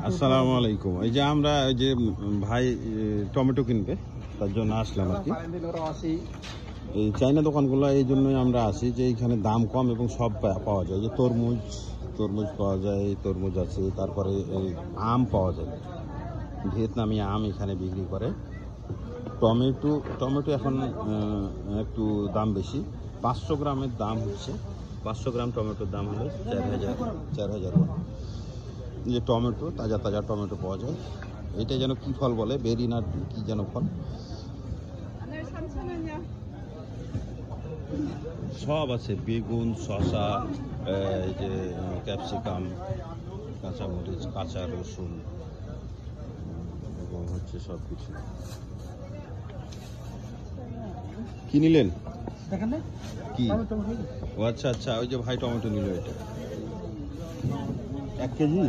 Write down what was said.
আসসালামু আলাইকুম। এই যে আমরা ওই যে ভাই টমেটো কিনবে, তার জন্য আসলাম আর কি। এই চাইনা দোকানগুলো এই জন্যই আমরা আসি যে এইখানে দাম কম এবং সব পাওয়া যায়। যে তরমুজ পাওয়া যায়, তরমুজ আছে, তারপরে এই আম পাওয়া যায়, ভিয়েতনামি আম এখানে বিক্রি করে। টমেটো এখন একটু দাম বেশি। 500 গ্রামের দাম হচ্ছে, 500 গ্রাম টমেটোর দাম হলো 4,000 যে টমেটো, তাজা তাজা টমেটো পাওয়া যায়। এটা যেন কি ফল বলে, বেরি না কি যেন ফল, সব আছে। বেগুন, শসা, এই যে ক্যাপসিকাম, কাঁচামরিচ, কাঁচা রসুন এবং হচ্ছে সব কিছু। কি নিলেন? কি? ও আচ্ছা, ওই যে ভাই টমেটো নিল, এটা 1 কেজি।